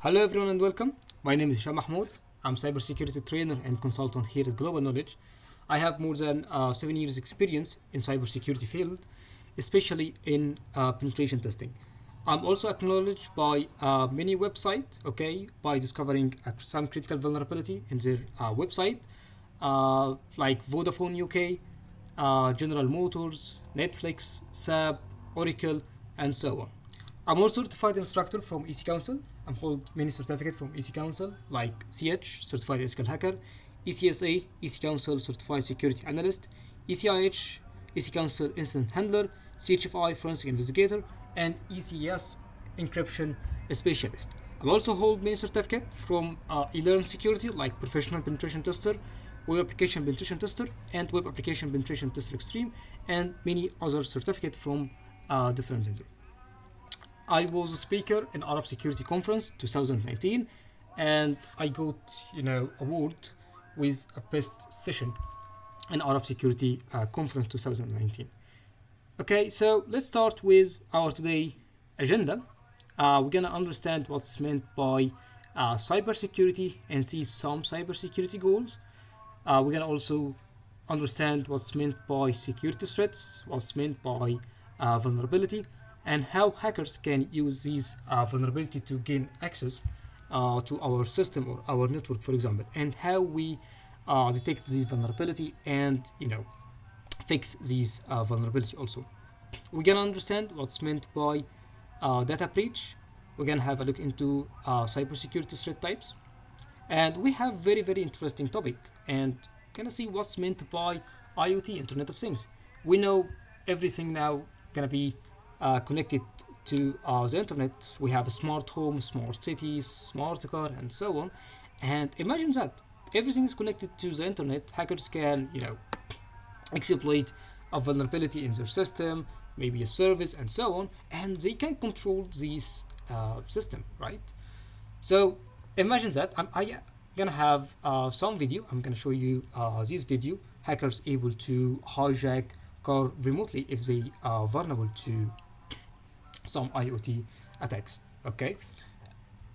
Hello everyone and welcome. My name is Hesham Mahmoud. I'm cybersecurity trainer and consultant here at Global Knowledge. I have more than 7 years experience in cybersecurity field, especially in penetration testing. I'm also acknowledged by many websites, by discovering some critical vulnerability in their website, like Vodafone UK, General Motors, Netflix, SAP, Oracle, and so on. I'm also certified instructor from EC Council. I'm hold many certificates from EC Council like CH, Certified Ethical Hacker, ECSA, EC Council Certified Security Analyst, ECIH, EC Council Incident Handler, CHFI Forensic Investigator, and ECS Encryption Specialist. I also hold many certificates from e-learn security like Professional Penetration Tester, Web Application Penetration Tester, and Web Application Penetration Tester Extreme, and many other certificates from different vendors. I was a speaker in Arab Security Conference 2019, and I got award with a best session in Arab Security Conference 2019. Okay, so let's start with our today agenda. We're gonna understand what's meant by cybersecurity and see some cybersecurity goals. We're gonna also understand what's meant by security threats, what's meant by vulnerability, and how hackers can use these vulnerability to gain access to our system or our network, for example, and how we detect these vulnerability and fix these vulnerability also. We're gonna understand what's meant by data breach. We're gonna have a look into cybersecurity threat types, and we have very interesting topic, and gonna see what's meant by IoT, Internet of Things. We know everything now gonna be connected to the internet. We have a smart home, smart cities, smart car, and so on. And imagine that everything is connected to the internet. Hackers can, exploit a vulnerability in their system, maybe a service, and so on, and they can control this system, right? So imagine that I gonna have some video. I'm gonna show you this video. Hackers able to hijack car remotely if they are vulnerable to some IoT attacks. Okay,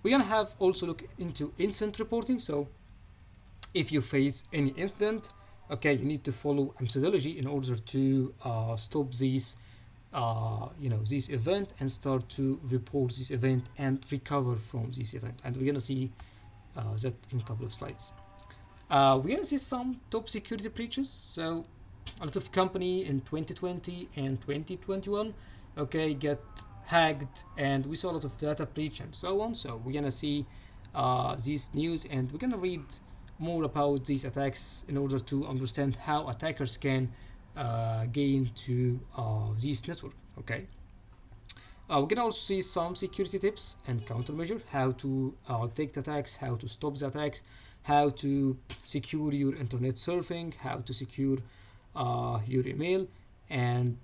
we're gonna have also look into incident reporting. So if you face any incident, okay, you need to follow a methodology in order to stop this this event and start to report this event and recover from this event. And we're gonna see that in a couple of slides. We're gonna see some top security breaches. So a lot of company in 2020 and 2021 get hacked, and we saw a lot of data breach and so on. So we're gonna see this news, and we're gonna read more about these attacks in order to understand how attackers can gain to this network. Okay, we're gonna also see some security tips and countermeasure, how to detect attacks, how to stop the attacks, how to secure your internet surfing, how to secure your email. And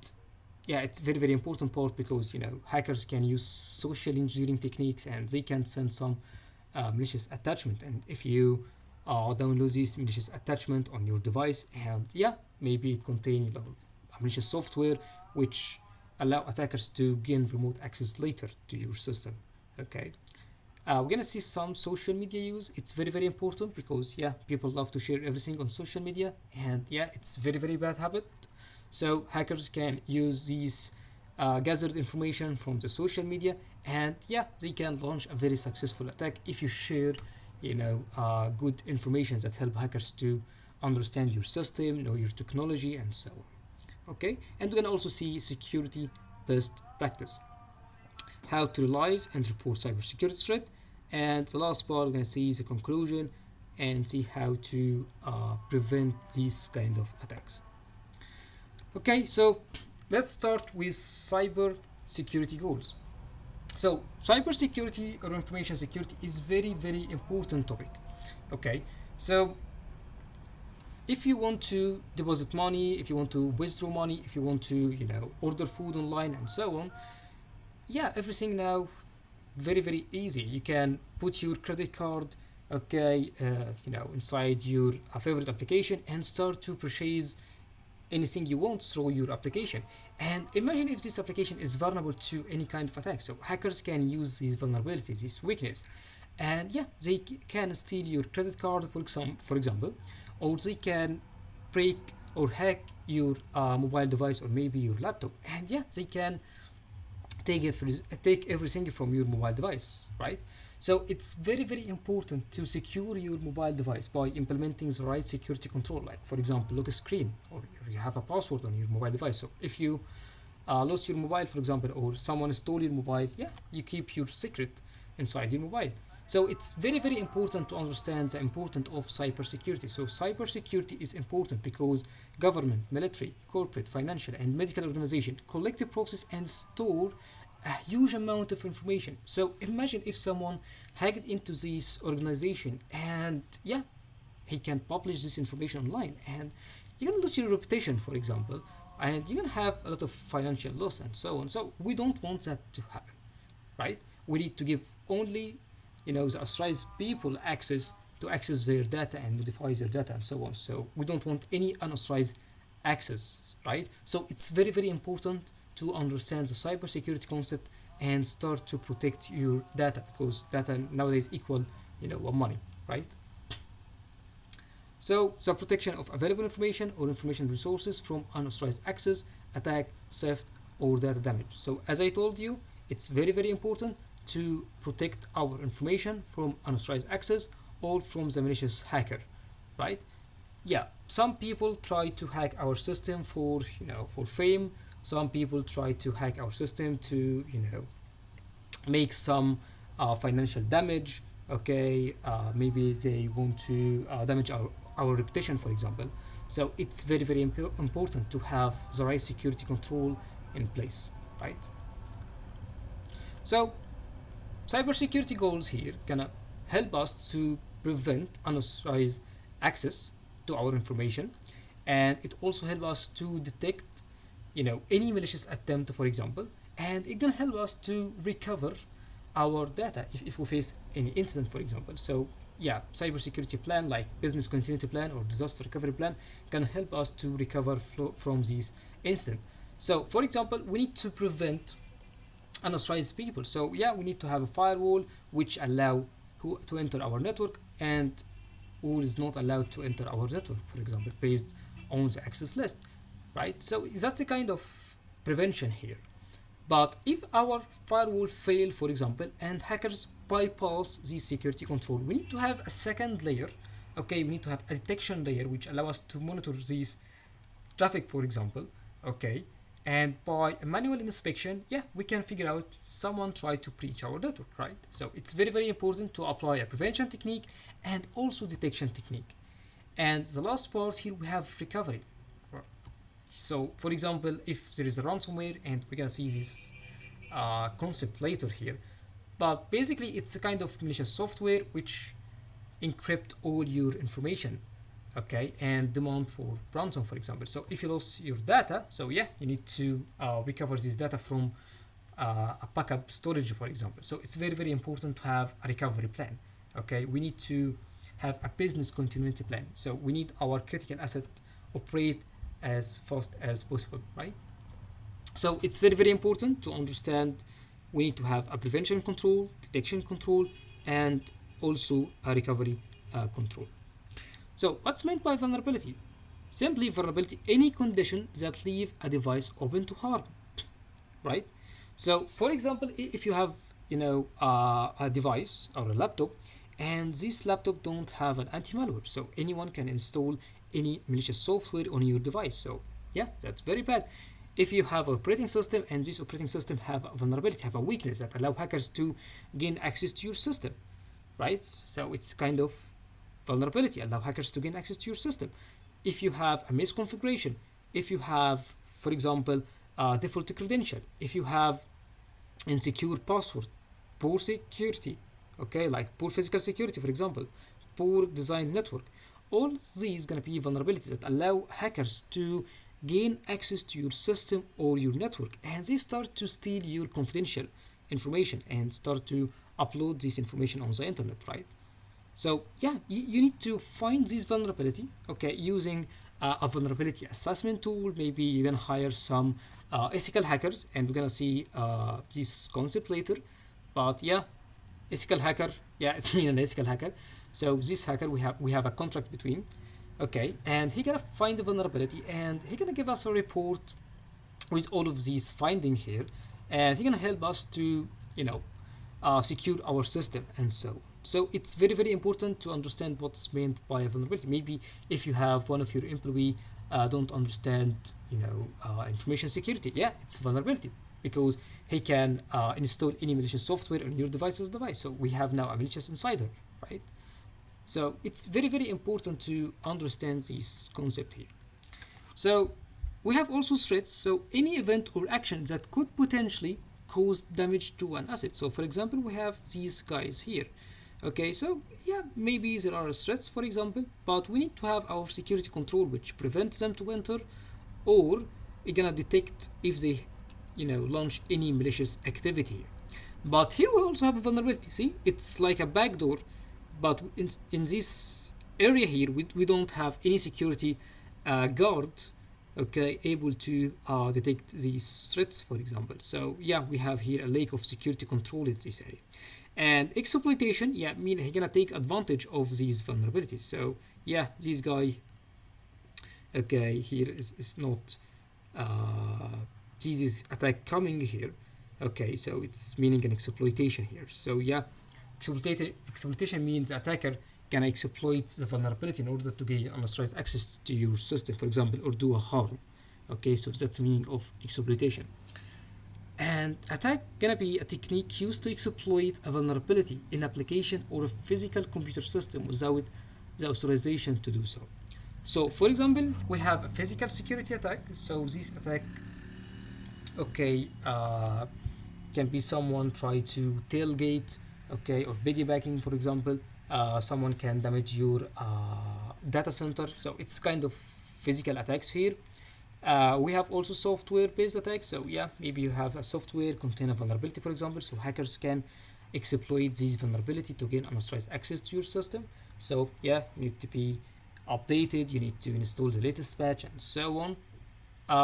yeah, it's very important part, because hackers can use social engineering techniques, and they can send some malicious attachment. And if you download this malicious attachment on your device, and maybe it contains malicious software which allow attackers to gain remote access later to your system. Okay, we're gonna see some social media use. It's very important, because people love to share everything on social media, and it's very bad habit. So hackers can use these gathered information from the social media, and they can launch a very successful attack if you share good information that help hackers to understand your system, know your technology, and so on. Okay, and we can also see security best practice, how to realize and report cybersecurity threat. And the last part, we're going to see the conclusion and see how to prevent these kind of attacks. Okay, so let's start with cyber security goals. So cyber security or information security is very important topic. Okay, so if you want to deposit money, if you want to withdraw money, if you want to order food online and so on, everything now very easy. You can put your credit card inside your favorite application and start to purchase anything you want through your application. And imagine if this application is vulnerable to any kind of attack. So hackers can use these vulnerabilities, this weakness, and yeah, they can steal your credit card, for example, or they can break or hack your mobile device or maybe your laptop, and yeah, they can take everything from your mobile device, right? So it's very, very important to secure your mobile device by implementing the right security control, like for example, lock screen, or you have a password on your mobile device. So if you lost your mobile, for example, or someone stole your mobile, yeah, you keep your secret inside your mobile. So it's very, very important to understand the importance of cybersecurity. So cybersecurity is important because government, military, corporate, financial, and medical organization collect, process, and store a huge amount of information. So imagine if someone hacked into this organization, and yeah, he can publish this information online, and you can lose your reputation, for example, and you can have a lot of financial loss and so on. So we don't want that to happen, right? We need to give only, the authorized people access to access their data and modify their data and so on. So we don't want any unauthorized access, right? So it's very, very important to understand the cybersecurity concept and start to protect your data, because data nowadays equal, money, right? So the protection of available information or information resources from unauthorized access, attack, theft, or data damage. So as I told you, it's very, very important to protect our information from unauthorized access or from the malicious hacker, right? Yeah, some people try to hack our system for fame. Some people try to hack our system to make some financial damage. Okay, maybe they want to damage our reputation, for example. So it's very, very important to have the right security control in place, right? So cybersecurity goals here gonna help us to prevent unauthorized access to our information, and it also help us to detect any malicious attempt, for example, and it can help us to recover our data if we face any incident, for example. So yeah, cybersecurity plan like business continuity plan or disaster recovery plan can help us to recover from these incidents. So for example, we need to prevent unauthorized people. So yeah, we need to have a firewall which allow who to enter our network and who is not allowed to enter our network, for example, based on the access list, right? So that's a kind of prevention here. But if our firewall fail, for example, and hackers bypass the security control, we need to have a second layer. Okay, we need to have a detection layer which allow us to monitor this traffic, for example. Okay, and by a manual inspection, yeah, we can figure out someone tried to breach our network, right? So it's very, very important to apply a prevention technique and also detection technique. And the last part here, we have recovery. So for example, if there is a ransomware, and we're gonna see this concept later here, but basically it's a kind of malicious software which encrypt all your information, okay, and demand for ransom, for example. So if you lose your data, so yeah, you need to recover this data from a backup storage, for example. So it's very, very important to have a recovery plan. Okay, we need to have a business continuity plan. So we need our critical asset operate as fast as possible, right? So it's very, very important to understand we need to have a prevention control, detection control, and also a recovery control. So what's meant by vulnerability? Simply vulnerability, any condition that leave a device open to harm, right? So for example, if you have a device or a laptop, and this laptop don't have an anti-malware, so anyone can install any malicious software on your device. So yeah, that's very bad. If you have an operating system and this operating system have a vulnerability, have a weakness that allow hackers to gain access to your system, right? So it's kind of vulnerability, allow hackers to gain access to your system. If you have a misconfiguration, if you have, for example, default credential, if you have insecure password, poor security, okay, like poor physical security, for example, poor design network, all these gonna be vulnerabilities that allow hackers to gain access to your system or your network, and they start to steal your confidential information and start to upload this information on the internet, right? So yeah, you need to find this vulnerability, okay, using a vulnerability assessment tool. Maybe you're gonna hire some ethical hackers, and we're gonna see this concept later. But yeah, ethical hacker Yeah, it's me an ethical hacker. So this hacker, we have a contract between. Okay, and he gonna find the vulnerability, and he gonna give us a report with all of these findings here, and he gonna help us to, secure our system and so on. So it's very very important to understand what's meant by a vulnerability. Maybe if you have one of your employee don't understand, information security, yeah, it's vulnerability because he can install any malicious software on your device. So we have now a malicious insider, right? So it's very very important to understand this concept here. So we have also threats, so any event or action that could potentially cause damage to an asset. So for example, we have these guys here. Okay, so yeah, maybe there are threats, for example, but we need to have our security control which prevents them to enter, or we're gonna detect if they, launch any malicious activity. But here we also have a vulnerability. See, it's like a backdoor, but in this area here, we don't have any security guard, okay, able to detect these threats, for example. So yeah, we have here a lack of security control in this area. And exploitation, yeah, mean he's gonna take advantage of these vulnerabilities. So yeah, this guy, okay, here is not this attack coming here. Okay, so it's meaning an exploitation here. So yeah, exploitation means the attacker can exploit the vulnerability in order to gain unauthorized access to your system, for example, or do a harm. Okay, so that's the meaning of exploitation. And attack gonna be a technique used to exploit a vulnerability in application or a physical computer system without the authorization to do so. So for example, we have a physical security attack. So this attack, okay, can be someone try to tailgate, okay, or piggybacking, for example. Someone can damage your data center. So it's kind of physical attacks here. We have also software-based attacks. So yeah, maybe you have a software contain a vulnerability, for example. So hackers can exploit this vulnerability to gain unauthorized access to your system. So yeah, you need to be updated. You need to install the latest patch and so on.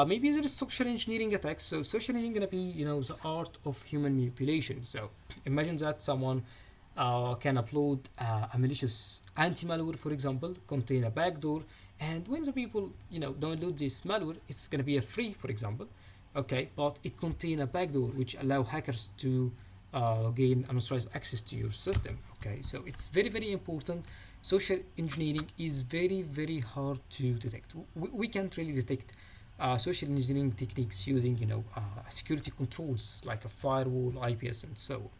Maybe there is social engineering attacks. So social engineering gonna be, the art of human manipulation. So imagine that someone can upload a malicious anti-malware, for example, contain a backdoor, and when the people, download this malware, it's gonna be a free, for example, okay, but it contain a backdoor which allow hackers to gain unauthorized access to your system. Okay, so it's very very important. Social engineering is very very hard to detect. We can't really detect social engineering techniques using, security controls like a firewall, IPS, and so on.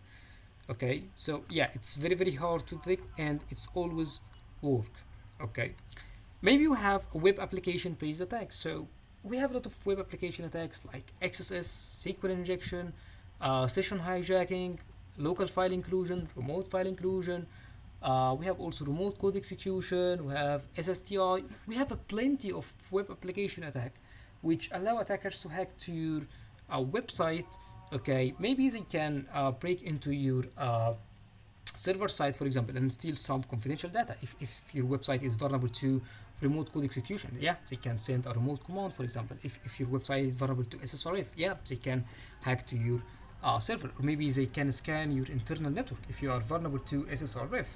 Okay, so yeah, it's very very hard to detect, and it's always work. Okay, maybe you have a web application based attack. So we have a lot of web application attacks like XSS, SQL injection, session hijacking, local file inclusion, remote file inclusion. We have also remote code execution. We have SSTI. We have a plenty of web application attack which allow attackers to hack to your website. Okay, maybe they can break into your server side, for example, and steal some confidential data. If your website is vulnerable to remote code execution, yeah, they can send a remote command, for example. If your website is vulnerable to SSRF, yeah, they can hack to your server. Or maybe they can scan your internal network if you are vulnerable to SSRF.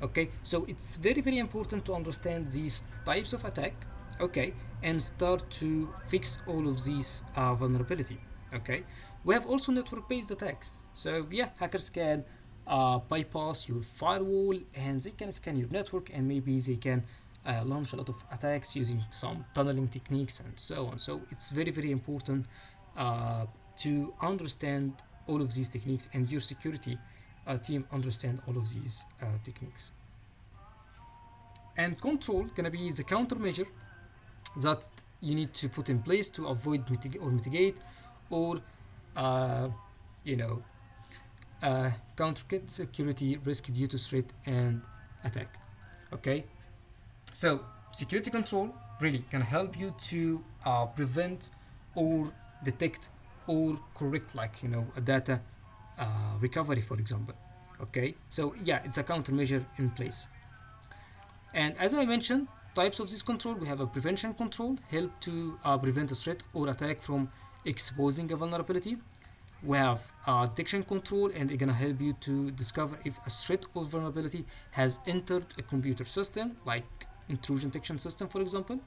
Okay, so it's very very important to understand these types of attack, okay, and start to fix all of these vulnerability. Okay, we have also network-based attacks. So yeah, hackers can bypass your firewall, and they can scan your network, and maybe they can launch a lot of attacks using some tunneling techniques and so on. So it's very very important to understand all of these techniques, and your security team understand all of these techniques. And control gonna be the countermeasure that you need to put in place to avoid mitigate or uh, you know counterfeit security risk due to threat and attack. Okay, so security control really can help you to prevent or detect or correct, like, a data recovery, for example. Okay, so yeah, it's a countermeasure in place. And as I mentioned, types of this control, we have a prevention control, help to prevent a threat or attack from exposing a vulnerability. We have detection control, and it's gonna help you to discover if a threat or vulnerability has entered a computer system, like intrusion detection system, for example.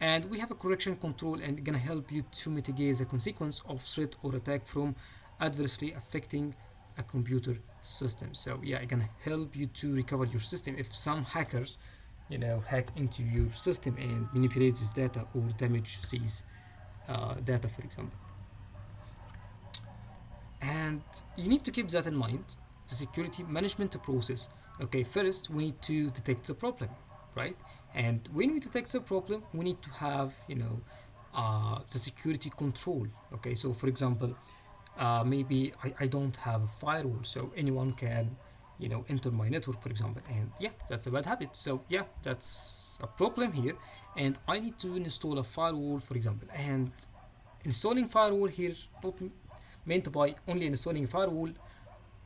And we have a correction control, and it's gonna help you to mitigate the consequence of threat or attack from adversely affecting a computer system. So yeah, it's gonna help you to recover your system if some hackers, hack into your system and manipulate this data or damage these data, for example. And you need to keep that in mind, the security management process. Okay, first we need to detect the problem, right? And when we detect the problem, we need to have the security control. Okay, so for example, maybe I don't have a firewall, so anyone can enter my network, for example. And yeah, that's a bad habit, so yeah, that's a problem here. And I need to install a firewall, for example. And installing firewall here not meant by only installing a firewall,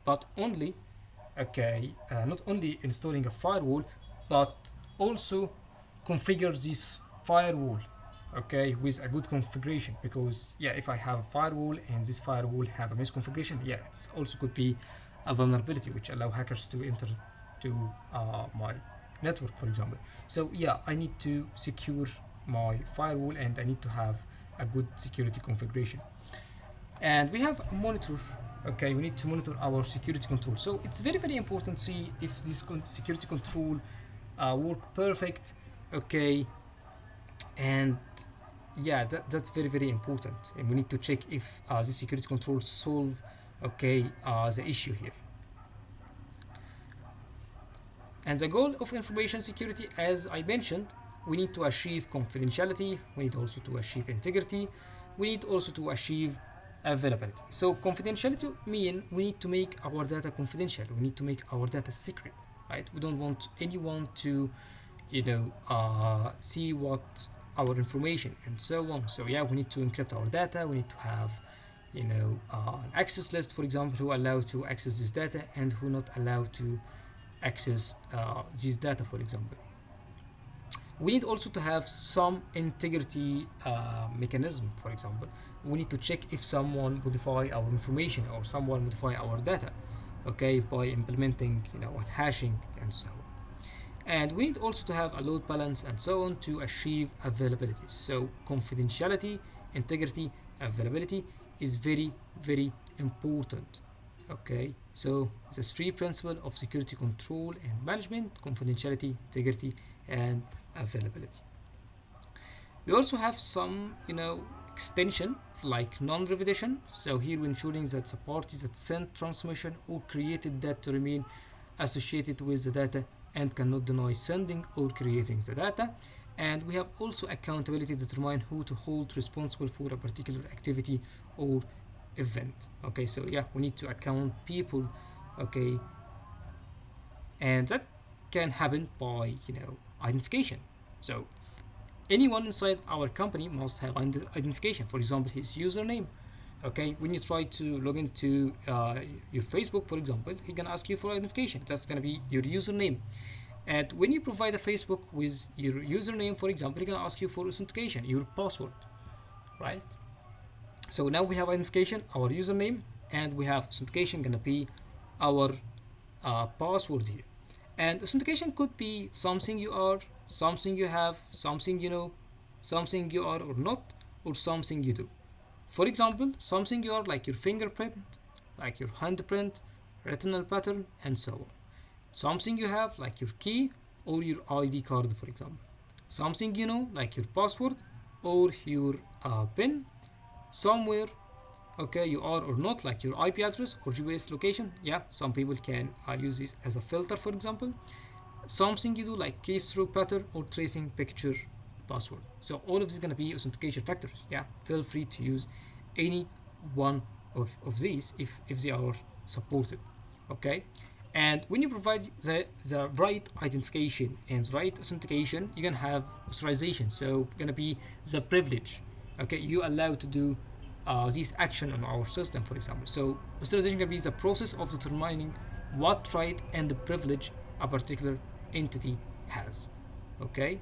but only, okay, not only installing a firewall, but also configure this firewall, okay, with a good configuration. Because yeah, if I have a firewall and this firewall have a misconfiguration, yeah, it's also could be a vulnerability which allow hackers to enter to my network, for example. So yeah, I need to secure my firewall, and I need to have a good security configuration. And we have a monitor. Okay, we need to monitor our security control, so it's very very important to see if this security control work perfect. Okay, and yeah, that's very very important, and we need to check if the security control solve, okay, the issue here. And the goal of information security, as I mentioned, we need to achieve confidentiality, we need also to achieve integrity, we need also to achieve availability. So confidentiality mean we need to make our data confidential, we need to make our data secret, right? We don't want anyone to see what our information and so on. So yeah, we need to encrypt our data, we need to have an access list, for example, who allow to access this data and who not allowed to access this data, for example. We need also to have some integrity mechanism. For example, we need to check if someone modify our information or someone modify our data, okay, by implementing hashing and so on. And we need also to have a load balance and so on to achieve availability. So confidentiality, integrity, availability is very very important. Okay, so the three principles of security control and management: confidentiality, integrity, and availability. We also have some extension like non-repetition. So here we're ensuring that the parties that sent transmission or created data remain associated with the data and cannot deny sending or creating the data. And we have also accountability to determine who to hold responsible for a particular activity or event. Okay, so yeah, we need to account people. Okay, and that can happen by identification. So anyone inside our company must have identification. For example, his username. Okay, when you try to log into your Facebook, for example, he can ask you for identification. That's gonna be your username. And when you provide a Facebook with your username, for example, he can ask you for authentication, your password, right? So now we have identification, our username, and we have authentication gonna be our password here. And authentication could be something you are, something you have, something you know, something you are or not, or something you do. For example, something you are like your fingerprint, like your handprint, retinal pattern, and so on. Something you have like your key or your ID card, for example. Something you know like your password or your PIN. Somewhere, okay, you are or not, like your IP address or GPS location. Yeah, some people can use this as a filter, for example. Something you do like keystroke pattern or tracing picture password. So all of this is going to be authentication factors. Yeah, feel free to use any one of these if they are supported. Okay, and when you provide the right identification and the right authentication, you can have authorization. So going to be the privilege. Okay, you allow to do this action on our system, for example. So authorization can be the process of determining what right and the privilege a particular entity has. Okay,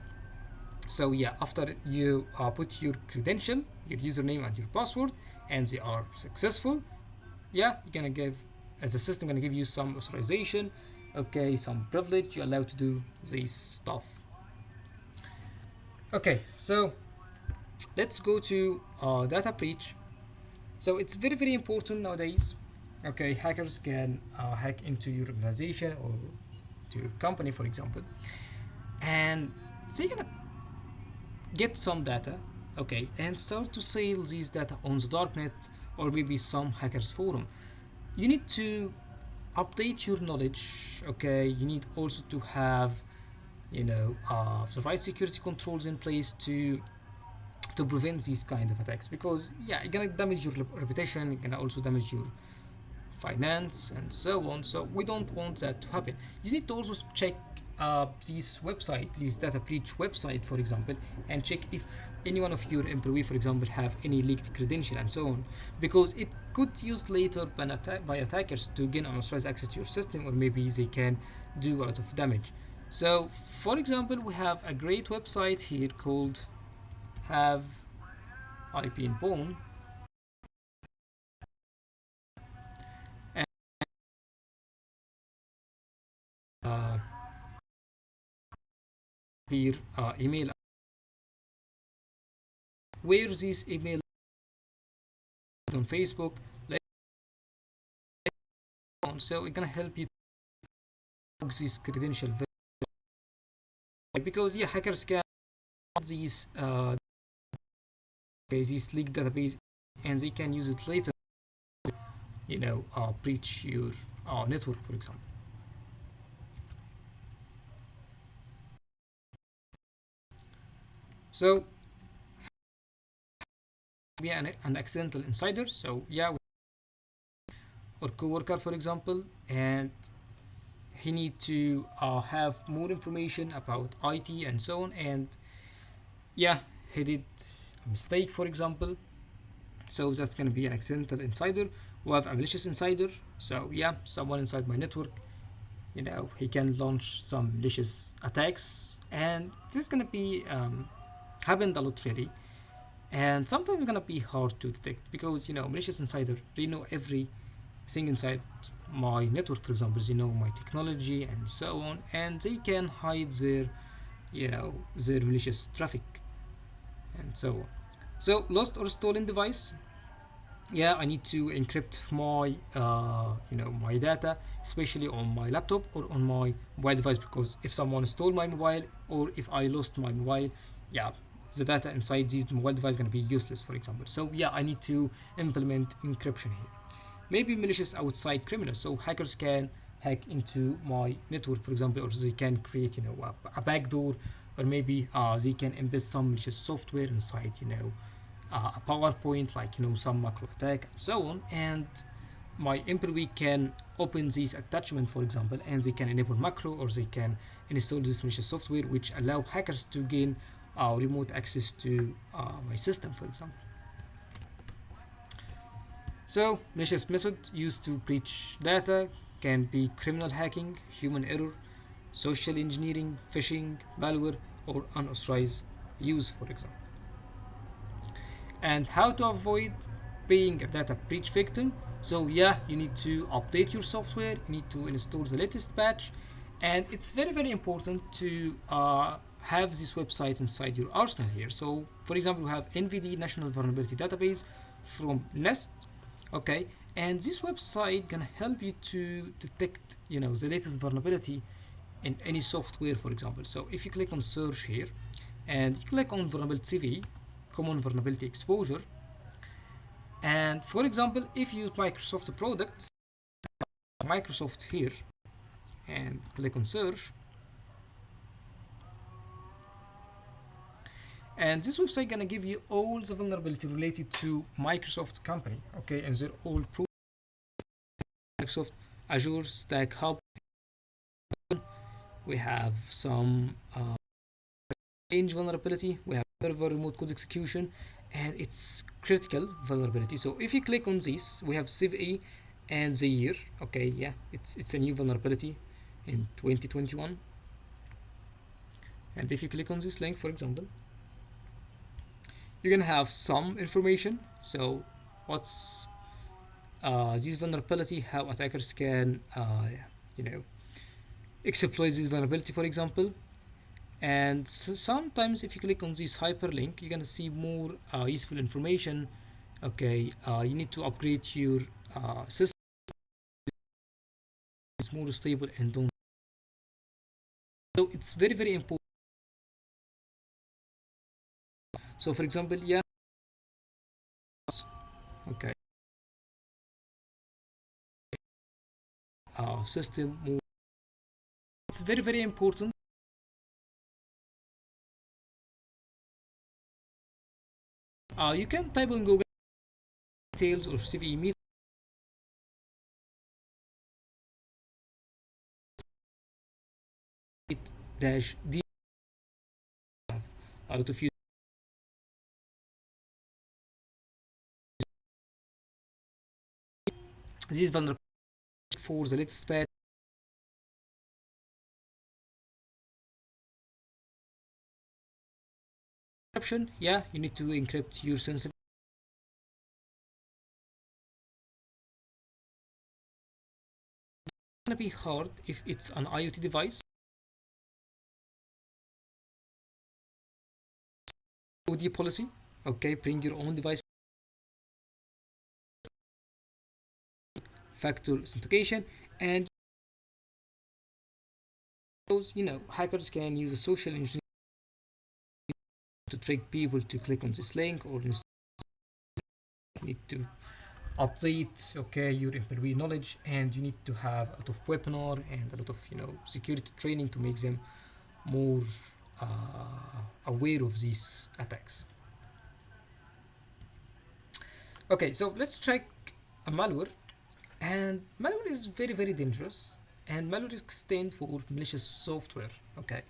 so yeah, after you put your credential, your username and your password, and they are successful, yeah, you're gonna give, as a system, gonna give you some authorization, okay, some privilege, you're allowed to do this stuff. Okay, so let's go to data breach. So it's very very important nowadays. Okay, hackers can hack into your organization or to your company, for example, and they're gonna get some data, okay, and start to sell these data on the darknet or maybe some hackers forum. You need to update your knowledge, okay. You need also to have, the right security controls in place to prevent these kind of attacks, because yeah, it's gonna damage your reputation, it's gonna also damage your finance and so on. So we don't want that to happen. You need to also check this website, this data breach website, for example, and check if any one of your employee, for example, have any leaked credential and so on, because it could used later by attackers to gain unauthorized access to your system, or maybe they can do a lot of damage. So, for example, we have a great website here called Have I Been Born, and uh, here email, where this email on Facebook, like, so it's gonna help you this credential, because yeah, hackers can these these leaked database, and they can use it later, breach your network, for example. So be an accidental insider. So yeah, or coworker, for example, and he need to have more information about IT and so on, and yeah, he did a mistake, for example. So that's gonna be an accidental insider. We have a malicious insider. So yeah, someone inside my network, he can launch some malicious attacks, and this is gonna be happened a lot really, and sometimes it's gonna be hard to detect, because malicious insider, they know everything inside my network, for example, they know my technology and so on, and they can hide their malicious traffic and so on. So lost or stolen device, yeah, I need to encrypt my data, especially on my laptop or on my mobile device, because if someone stole my mobile, or if I lost my mobile, yeah, the data inside this mobile device is going to be useless, for example. So yeah, I need to implement encryption here. Maybe malicious outside criminals, so hackers can hack into my network, for example, or they can create a backdoor, or maybe they can embed some malicious software inside a PowerPoint, like some macro attack and so on, and my employee can open this attachment, for example, and they can enable macro, or they can install this malicious software, which allow hackers to gain remote access to my system, for example. So malicious method used to breach data can be criminal hacking, human error, social engineering, phishing, malware, or unauthorized use, for example. And how to avoid being a data breach victim. So yeah, you need to update your software, you need to install the latest patch, and it's very very important to have this website inside your arsenal here. So for example, we have NVD, National Vulnerability Database, from NEST, okay, and this website can help you to detect the latest vulnerability in any software, for example. So if you click on search here and you click on vulnerability CV, common vulnerability exposure, and for example, if you use Microsoft products, Microsoft here, and click on search, and this website gonna give you all the vulnerability related to Microsoft company, okay, and they're all Microsoft Azure Stack Hub. We have some range vulnerability, we have server remote code execution, and it's critical vulnerability. So if you click on this, we have CVE and the year, okay, yeah, it's a new vulnerability in 2021. And if you click on this link, for example, you're gonna have some information. So what's this vulnerability, how attackers can you know exploit this vulnerability, for example. And sometimes if you click on this hyperlink, you're gonna see more useful information. Okay, you need to upgrade your system is more stable and don't. So it's very important. So for example, yeah, okay, system more. It's very important. You can type on Google details or CVE meet dash D. A lot of you. This is vulnerable for the latest patch. Encryption, yeah, you need to encrypt your sensitive. It's gonna be hard if it's an IoT device. OD policy, okay, bring your own device. Factor authentication, and those, hackers can use a social engineering to trick people to click on this link, or need to update, okay, your employee knowledge, and you need to have a lot of webinar and a lot of security training to make them more aware of these attacks. Okay, so let's check a malware. And malware is very dangerous, and malware stands for malicious software. Okay,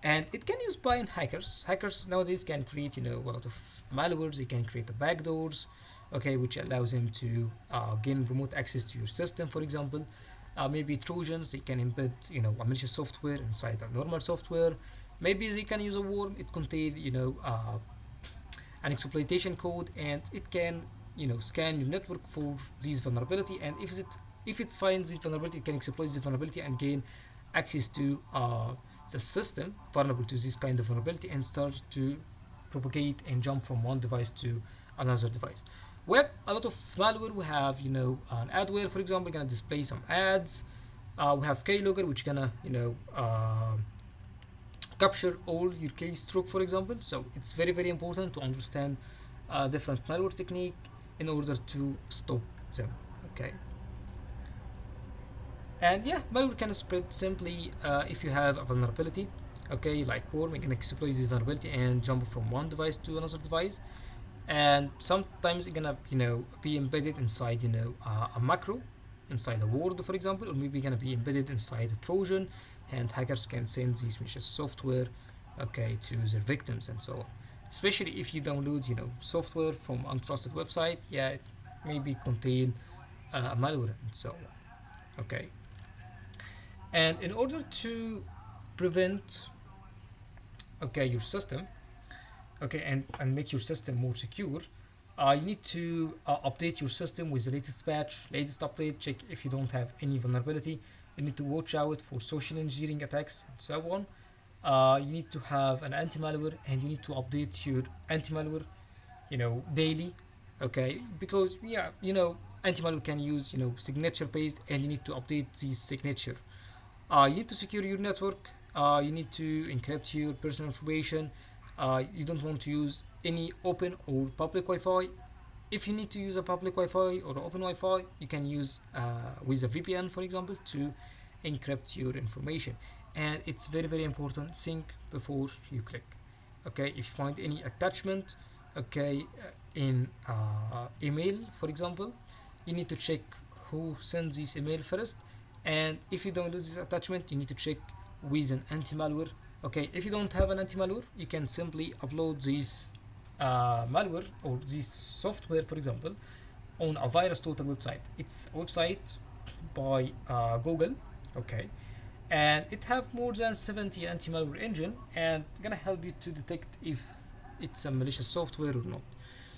and it can use by hackers nowadays can create a lot of malwares. They can create the backdoors, okay, which allows them to gain remote access to your system. For example, maybe trojans, they can embed a malicious software inside a normal software. Maybe they can use a worm. It contains an exploitation code, and it can scan your network for this vulnerability. And if it finds this vulnerability, it can exploit this vulnerability and gain access to the system vulnerable to this kind of vulnerability, and start to propagate and jump from one device to another device. We have a lot of malware. We have an adware, for example, gonna display some ads. We have keylogger, which gonna capture all your keystroke, for example. So it's very important to understand different malware technique in order to stop them. Okay. And yeah, malware can spread simply if you have a vulnerability. Okay, like worm, you can exploit this vulnerability and jump from one device to another device. And sometimes it's gonna be embedded inside a macro inside a word, for example, or maybe gonna be embedded inside a trojan, and hackers can send these malicious software, okay, to their victims and so on. Especially if you download software from untrusted website, yeah, it maybe contain malware and so on. Okay, and in order to prevent, okay, your system, okay, and make your system more secure, you need to update your system with the latest patch, latest update. Check if you don't have any vulnerability. You need to watch out for social engineering attacks and so on. You need to have an anti-malware, and you need to update your anti-malware daily. Okay, because yeah, anti-malware can use signature based, and you need to update this signature. You need to secure your network. You need to encrypt your personal information. You don't want to use any open or public Wi-Fi. If you need to use a public Wi-Fi or open Wi-Fi, you can use with a VPN, for example, to encrypt your information. And it's very important. Think before you click. Okay, if you find any attachment, okay, in email, for example, you need to check who sends this email first. And if you download this attachment, you need to check with an anti-malware. Okay, if you don't have an anti-malware, you can simply upload this malware or this software, for example, on a virus total website. It's a website by Google, okay, and it have more than 70 anti-malware engine, and gonna help you to detect if it's a malicious software or not.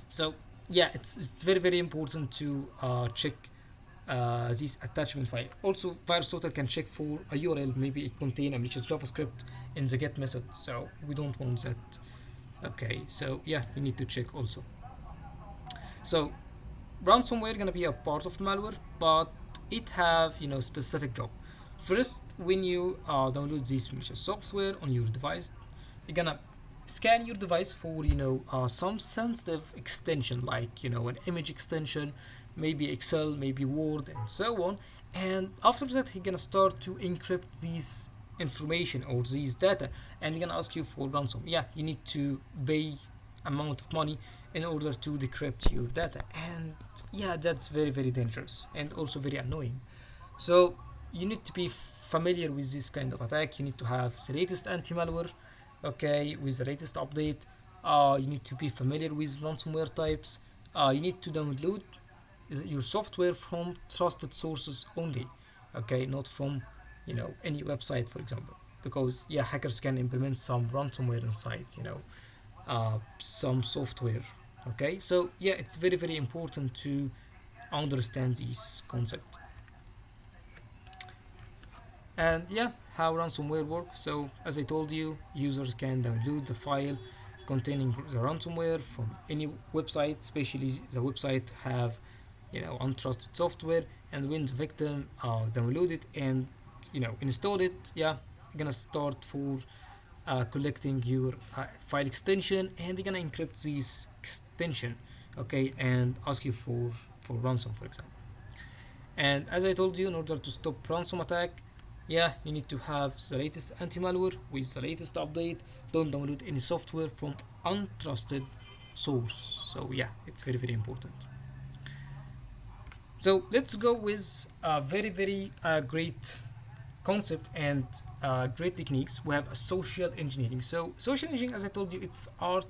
So yeah, it's very important to check this attachment file. Also, VirusTotal can check for a URL, maybe it contains a malicious JavaScript in the get method, so we don't want that. Okay, so yeah, you need to check also. So ransomware gonna be a part of malware, but it have specific job. First, when you download this malicious software on your device, you're gonna scan your device for some sensitive extension, like an image extension, maybe Excel, maybe Word, and so on. And after that, he's gonna start to encrypt these information or these data, and he's gonna ask you for ransom. Yeah, you need to pay amount of money in order to decrypt your data, and yeah, that's very dangerous and also very annoying. So you need to be familiar with this kind of attack. You need to have the latest anti-malware, okay, with the latest update. You need to be familiar with ransomware types. You need to download your software from trusted sources only, okay, not from any website, for example, because yeah, hackers can implement some ransomware inside some software. Okay, so yeah, it's very important to understand this concept. And yeah, how ransomware works. So as I told you, users can download the file containing the ransomware from any website, especially the website have untrusted software. And when the victim download it and install it, yeah, you're gonna start for collecting your file extension, and they're gonna encrypt this extension, okay, and ask you for ransom, for example. And as I told you, in order to stop ransom attack, yeah, you need to have the latest anti-malware with the latest update. Don't download any software from untrusted source. So yeah, it's very important. So let's go with a very great concept and great techniques. We have a social engineering. So social engineering, as I told you, it's art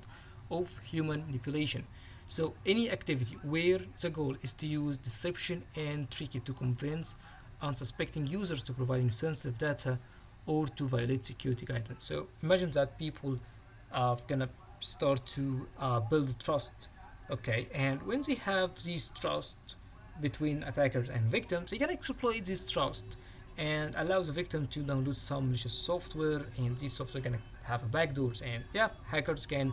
of human manipulation. So any activity where the goal is to use deception and trick to convince unsuspecting users to providing sensitive data or to violate security guidelines. So imagine that people are gonna start to build trust, okay, and when they have this trust between attackers and victims, they can exploit this trust and allow the victim to download some malicious software, and this software can have backdoors, and yeah, hackers can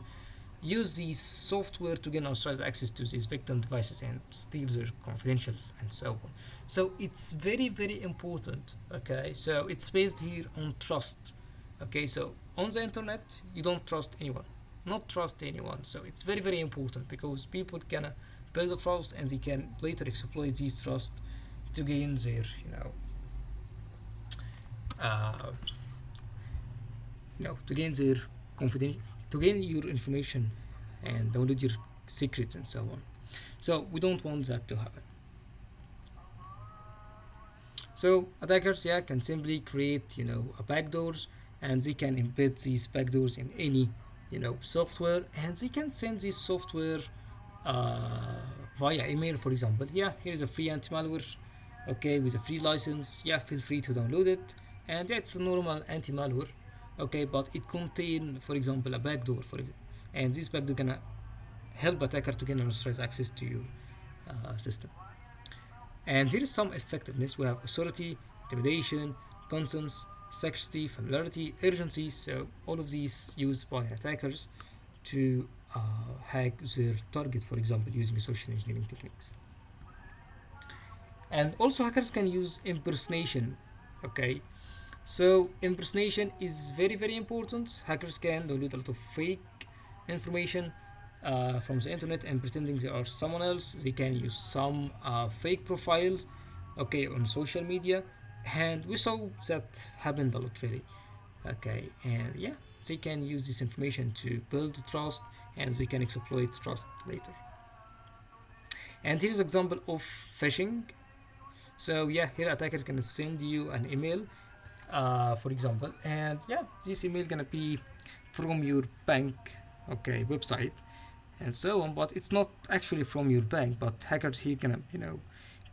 use this software to gain unauthorized access to these victim devices and steal their confidential and so on. So it's very important, okay, so it's based here on trust. Okay, so on the internet you don't trust anyone, not trust anyone. So it's very important because people can build a trust and they can later exploit this trust to gain their uh, to gain their confidential, to gain your information and download your secrets and so on. So we don't want that to happen. So attackers, yeah, can simply create a backdoors, and they can embed these backdoors in any software, and they can send this software uh, via email, for example. Yeah, here's a free anti-malware, okay, with a free license. Yeah, feel free to download it. And yeah, it's a normal anti-malware, okay, but it contain, for example, a backdoor for it, and this backdoor gonna help attacker to gain unauthorized access to your system. And here is some effectiveness. We have authority, intimidation, consent, secrecy, familiarity, urgency. So all of these used by attackers to hack their target, for example, using social engineering techniques. And also hackers can use impersonation, okay. So impersonation is very important. Hackers can download a lot of fake information from the internet and pretending they are someone else. They can use some fake profiles, okay, on social media, and we saw that happened a lot really. Okay, and yeah, they can use this information to build trust, and they can exploit trust later. And here's an example of phishing. So yeah, here attackers can send you an email, for example, and yeah, this email gonna be from your bank, okay, website and so on, but it's not actually from your bank, but hackers here gonna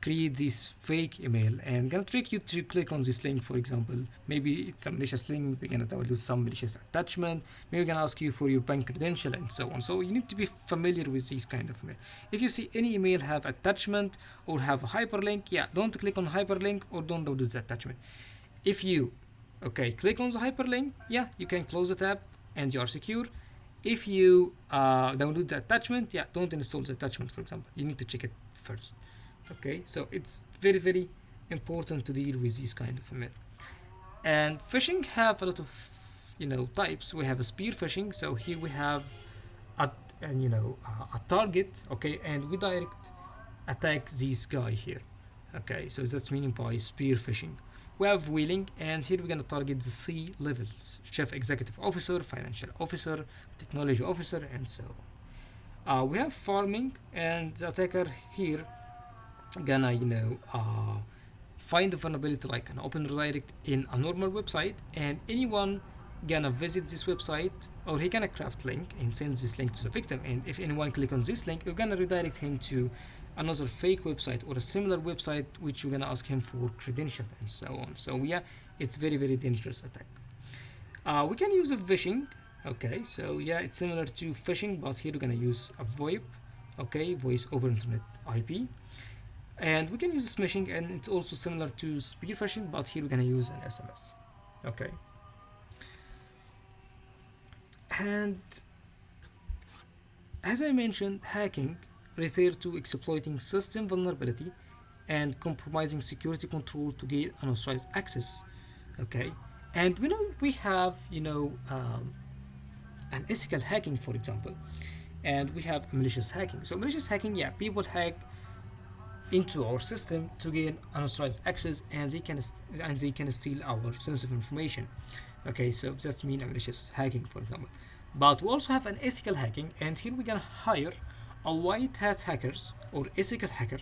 create this fake email and gonna trick you to click on this link. For example, maybe it's a malicious link, we're gonna download some malicious attachment, maybe we're gonna ask you for your bank credential and so on. So you need to be familiar with these kind of email. If you see any email have attachment or have a hyperlink, yeah, don't click on hyperlink or don't download the attachment. If you click on the hyperlink, yeah, you can close the tab and you are secure. If you download the attachment, yeah, don't install the attachment, for example. You need to check it first. Okay, so it's very, very important to deal with these kind of email. And phishing have a lot of types. We have a spear phishing. So here we have a target, okay, and we direct attack this guy here. Okay, so that's meaning by spear phishing. We have wheeling, and here we're gonna target the C levels: chief executive officer, financial officer, technology officer, and so on. We have farming, and the attacker here gonna find the vulnerability like an open redirect in a normal website, and anyone gonna visit this website, or he gonna craft link and send this link to the victim, and if anyone click on this link, we're gonna redirect him to another fake website or a similar website which we're gonna ask him for credential and so on. So yeah, it's very, very dangerous attack. We can use a phishing. Okay, so yeah, it's similar to phishing, but here we're gonna use a VoIP, okay, voice over internet IP. And we can use smishing, and it's also similar to spear phishing, but here we're gonna use an SMS. Okay. And as I mentioned, hacking refers to exploiting system vulnerability and compromising security control to gain unauthorized access. Okay. And we have an ethical hacking, for example, and we have malicious hacking. So malicious hacking, yeah, people hack into our system to gain unauthorized access, and they can steal our sensitive information. Okay, so that's mean a malicious hacking, for example. But we also have an ethical hacking, and here we're gonna hire a white hat hackers or ethical hacker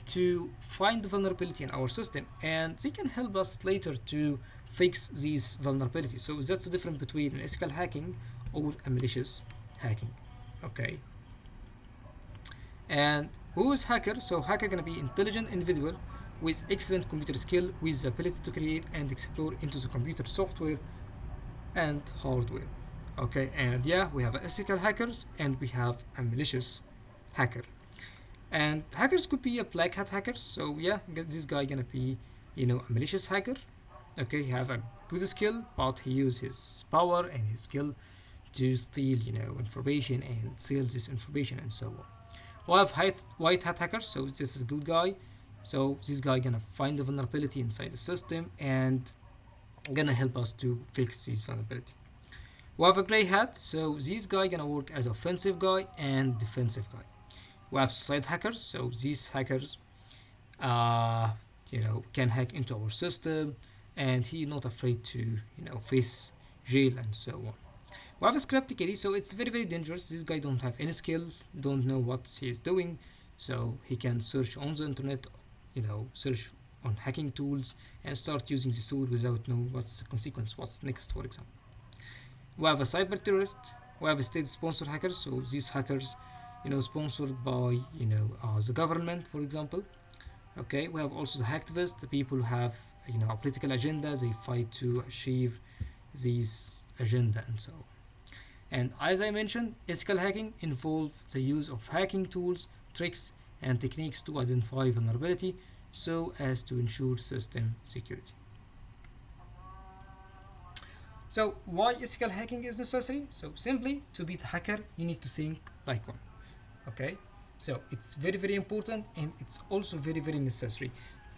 to find the vulnerability in our system, and they can help us later to fix these vulnerabilities. So that's the difference between an ethical hacking or a malicious hacking. Okay. And who is hacker? So hacker gonna be intelligent individual with excellent computer skill, with the ability to create and explore into the computer software and hardware. Okay, and yeah, we have ethical hackers and we have a malicious hacker. And hackers could be a black hat hacker. So yeah, this guy gonna be a malicious hacker. Okay, he have a good skill, but he use his power and his skill to steal information and sell this information and so on. We have white hat hackers, so this is a good guy. So this guy gonna find the vulnerability inside the system and gonna help us to fix this vulnerability. We have a gray hat, so this guy gonna work as offensive guy and defensive guy. We have suicide hackers, so these hackers can hack into our system, and he not afraid to face jail and so on. We have a script kitty, so it's very, very dangerous. This guy don't have any skill, don't know what he is doing, so he can search on the internet, search on hacking tools and start using this tool without knowing what's the consequence, what's next, for example. We have a cyber terrorist. We have a state-sponsored hackers, so these hackers, sponsored by the government, for example. Okay, we have also the hacktivists, the people who have a political agenda. They fight to achieve these agenda and so on. And as I mentioned, ethical hacking involves the use of hacking tools, tricks, and techniques to identify vulnerability so as to ensure system security. So why ethical hacking is necessary? So simply, to beat a hacker, you need to think like one. Okay? So it's very, very important, and it's also very, very necessary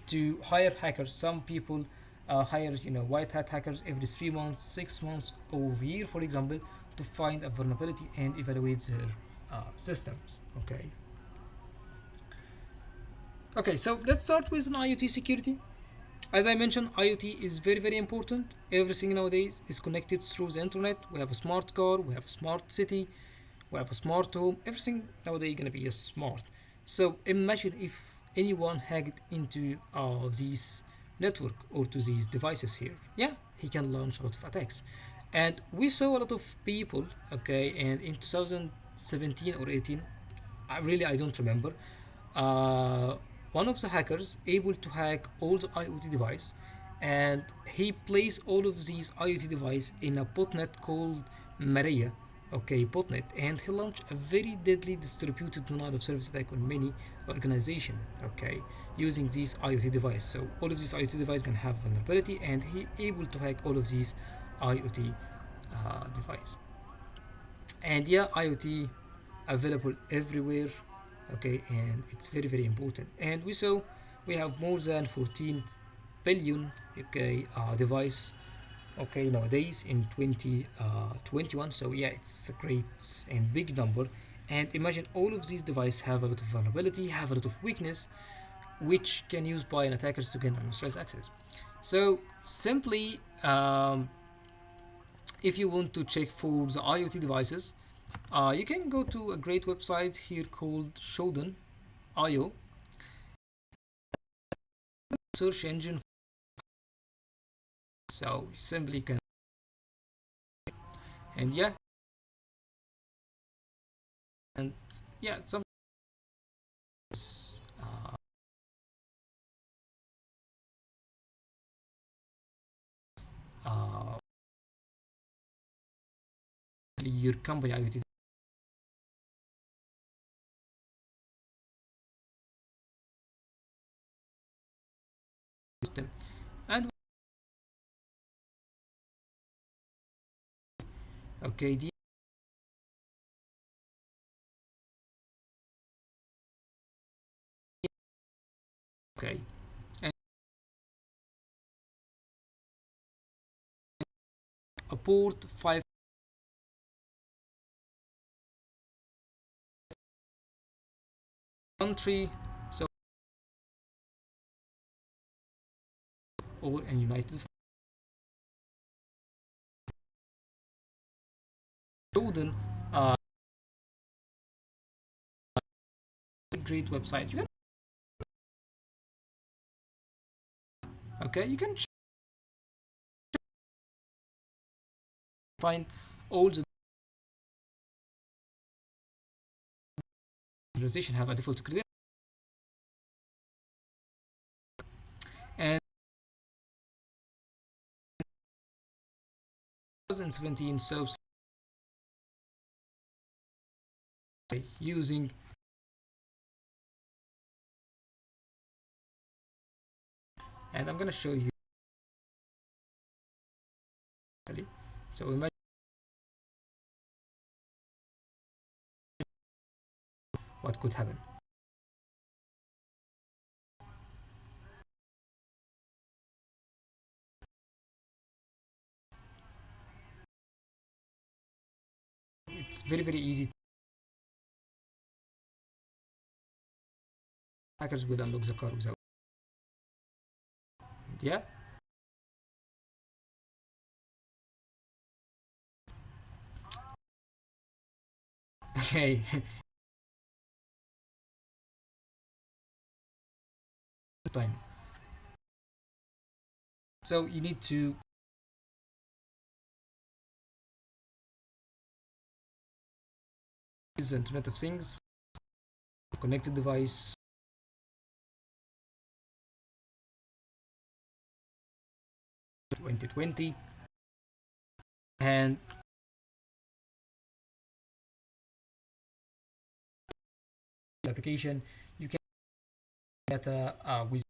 to hire hackers. Some people hire white hat hackers every 3 months, 6 months, or a year, for example, to find a vulnerability and evaluate their systems. Okay, so let's start with an IoT security. As I mentioned, IoT is very, very important. Everything nowadays is connected through the internet. We have a smart car, we have a smart city, we have a smart home. Everything nowadays gonna be smart. So imagine if anyone hacked into this network or to these devices here. Yeah, he can launch a lot of attacks. And we saw a lot of people, okay, and in 2017 or 18, I don't remember, one of the hackers able to hack all the IoT device, and he placed all of these IoT device in a botnet called Maria, okay, botnet, and he launched a very deadly distributed denial of service attack on many organization, okay, using these IoT device. So all of these IoT device can have vulnerability, and he able to hack all of these IoT device. And yeah, IoT available everywhere, okay, and it's very very important. And we saw we have more than 14 billion, okay, device, okay, nowadays in 2021. So yeah, it's a great and big number. And imagine all of these devices have a lot of vulnerability, have a lot of weakness, which can use by an attackers to gain unauthorized access. So simply, if you want to check for the IoT devices, you can go to a great website here called Shodan.io, search engine. So you simply can, and yeah, and yeah, some uh, uh, your company IoT system. And okay, okay, and a port 5 country, so or in United States. Shodan, uh, great website. You can, okay, you can find all the organization have a default credential, and 2017, so using, and I'm gonna show you. So imagine what could happen. It's very very easy. Hackers will unlock the car without. Yeah. Okay. Time. So you need to use the Internet of Things, connected device, 2020, and application. You can get with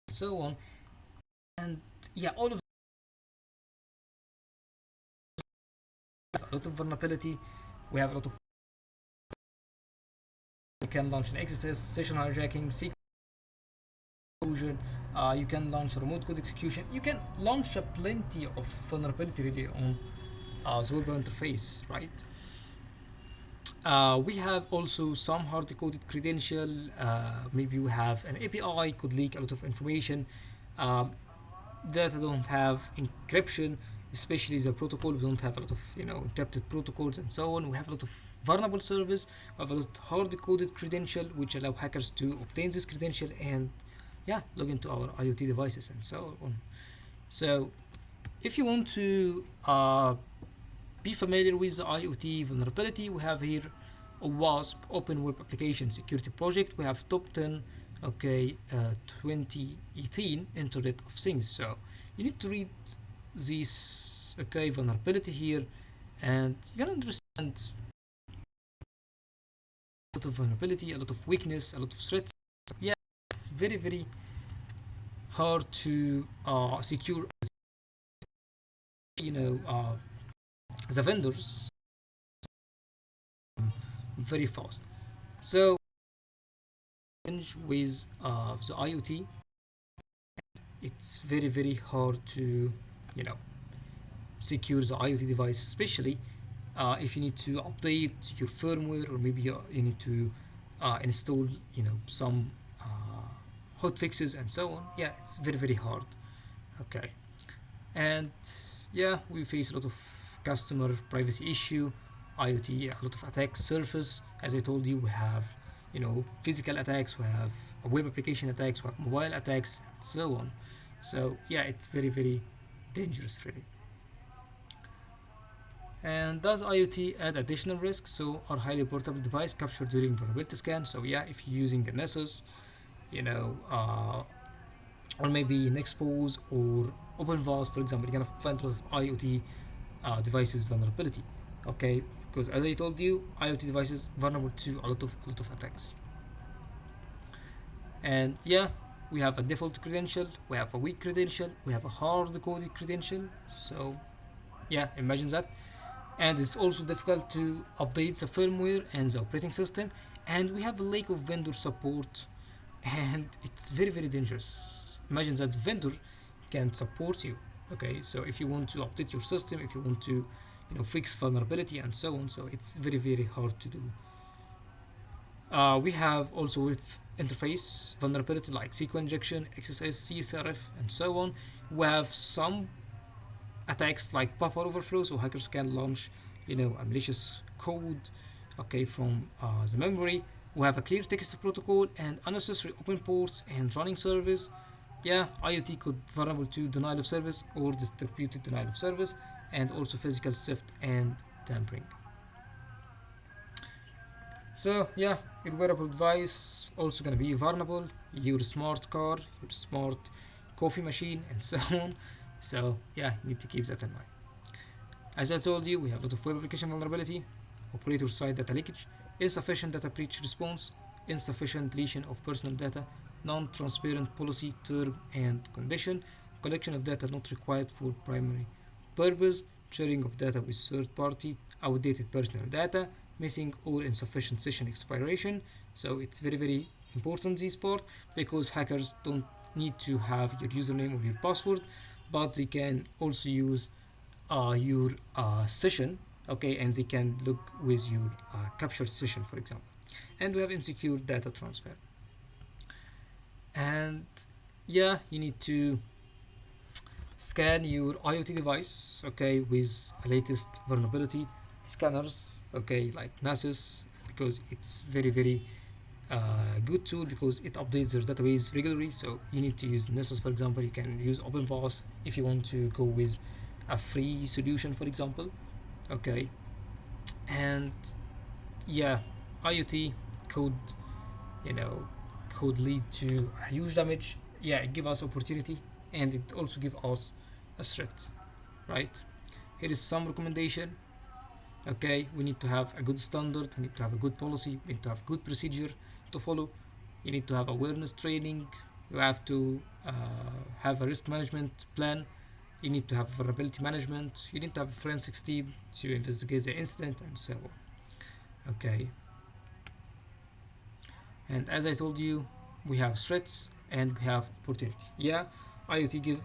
so on, and yeah, all of a lot of vulnerability. We have a lot of. You can launch an XSS, session hijacking, secret exposure. You can launch remote code execution. You can launch a plenty of vulnerability really on the web interface, right? We have also some hard-coded credential. Maybe we have an API could leak a lot of information. Um, Data don't have encryption, especially the protocol. We don't have a lot of encrypted protocols and so on. We have a lot of vulnerable service. We have a lot of hard-coded credential, which allow hackers to obtain this credential and yeah, log into our IoT devices and so on. So, if you want to be familiar with the IoT vulnerability, we have here WASP Open Web Application Security Project. We have top 10, okay, 2018 Internet of Things. So you need to read this, okay, vulnerability here, and you're gonna understand a lot of vulnerability, a lot of weakness, a lot of threats. Yeah, it's very very hard to secure, you know, the vendors very fast. So with the IoT, it's very very hard to, you know, secure the IoT device, especially if you need to update your firmware, or maybe you need to install, you know, some hot fixes and so on. Yeah, it's very very hard. Okay, and yeah, we face a lot of customer privacy issue, IoT, a lot of attacks surface. As I told you, we have, you know, physical attacks, we have web application attacks, we have mobile attacks, and so on. So yeah, it's very very dangerous really. And does IoT add additional risk? So our highly portable device captured during vulnerability scan. So yeah, if you're using a Nessus, you know, or maybe Nexpose or OpenVAS, for example, you're gonna find a lot of IoT devices vulnerability. Okay, because as I told you, IoT devices vulnerable to a lot of attacks. And yeah, we have a default credential, we have a weak credential, we have a hard coded credential. So yeah, imagine that. And it's also difficult to update the firmware and the operating system, and we have a lack of vendor support, and it's very very dangerous. Imagine that the vendor can support you. Okay, so if you want to update your system, if you want to, you know, fix vulnerability and so on, so it's very very hard to do. We have also with interface vulnerability like SQL injection, XSS, CSRF, and so on. We have some attacks like buffer overflow, so hackers can launch, you know, a malicious code, okay, from the memory. We have a clear text protocol and unnecessary open ports and running service. Yeah, IoT could vulnerable to denial of service or distributed denial of service, and also physical theft and tampering. So yeah, your wearable device also gonna be vulnerable. Your smart car, your smart coffee machine, and so on. So yeah, you need to keep that in mind. As I told you, we have a lot of web application vulnerability, operator side data leakage, insufficient data breach response, insufficient deletion of personal data, non-transparent policy term and condition, collection of data not required for primary purpose, sharing of data with third party, outdated personal data, missing or insufficient session expiration. So it's very very important this part, because hackers don't need to have your username or your password, but they can also use your session, okay, and they can look with your captured session, for example. And we have insecure data transfer. And yeah, you need to scan your IoT device, okay, with latest vulnerability scanners, okay, like Nessus, because it's very very good tool, because it updates your database regularly. So you need to use Nessus, for example. You can use OpenVAS if you want to go with a free solution, for example. Okay, and yeah, IoT could, you know, could lead to a huge damage. Yeah, it give us opportunity, and it also give us a threat, right? Here is some recommendation. Okay, we need to have a good standard, we need to have a good policy, we need to have good procedure to follow. You need to have awareness training, you have to have a risk management plan, you need to have vulnerability management, you need to have a forensics team to investigate the incident, and so on. Okay, and as I told you, we have threats and we have opportunity. Yeah, IoT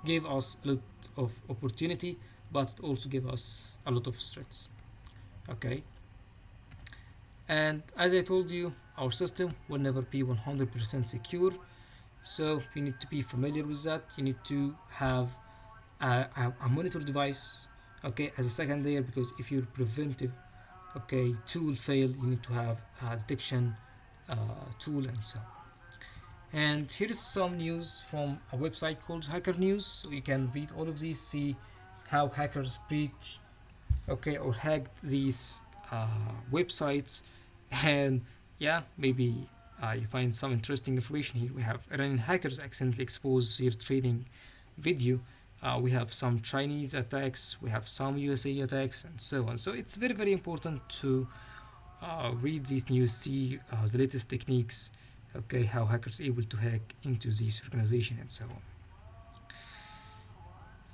gave us a lot of opportunity, but it also gave us a lot of threats. Okay, and as I told you, our system will never be 100% secure, so you need to be familiar with that. You need to have a monitor device, okay, as a second layer, because if your preventive, okay, tool fail, you need to have a detection tool, and so on. And here is some news from a website called Hacker News, so you can read all of these, see how hackers breach, okay, or hacked these websites, and yeah, maybe you find some interesting information here. We have Iranian hackers accidentally expose their trading video. We have some Chinese attacks, we have some USA attacks, and so on. So it's very, very important to read these news, see the latest techniques, okay, how hackers are able to hack into these organizations and so on.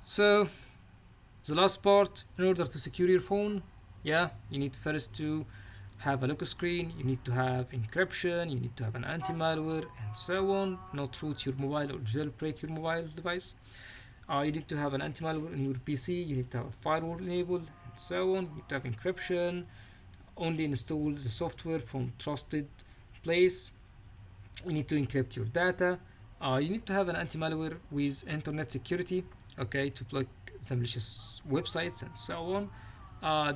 So the last part, in order to secure your phone, yeah, you need first to have a lock screen, you need to have encryption, you need to have an anti-malware and so on, not root your mobile or jailbreak your mobile device. You need to have an anti-malware on your PC, you need to have a firewall enabled and so on, you need to have encryption, only install the software from trusted place, you need to encrypt your data, you need to have an anti-malware with internet security, okay, to block the malicious websites and so on.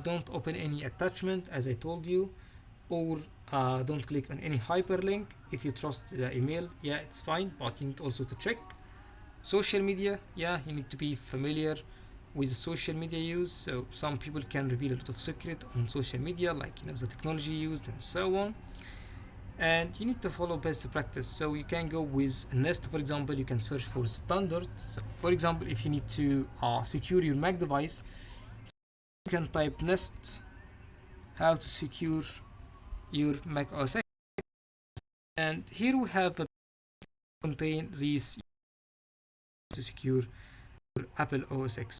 Don't open any attachment as I told you, or don't click on any hyperlink. If you trust the email, yeah, it's fine, but you need also to check. Social media, yeah, you need to be familiar with social media use. So some people can reveal a lot of secret on social media, like the technology used and so on. And you need to follow best practice. So you can go with Nest, for example. You can search for standard. So for example, if you need to secure your Mac device, you can type Nest how to secure your Mac OS X, and here we have contain these to secure your Apple OS X.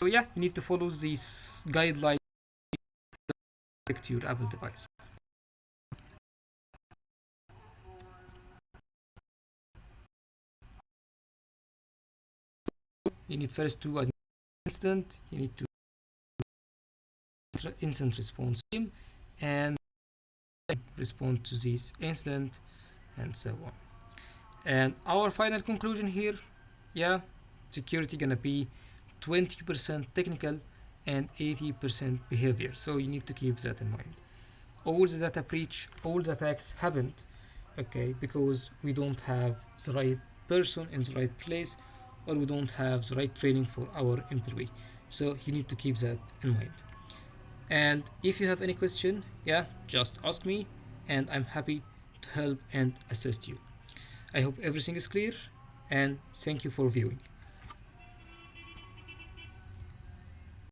So yeah, you need to follow these guidelines to protect your Apple device. You need first to add incident, you need to incident response team and respond to this incident and so on. And our final conclusion here, yeah, security gonna be 20% technical and 80% behavior. So you need to keep that in mind. All the data breach, all the attacks happened, okay, because we don't have the right person in the right place, or we don't have the right training for our employee. So you need to keep that in mind. And if you have any question, yeah, just ask me, and I'm happy to help and assist you. I hope everything is clear, and thank you for viewing.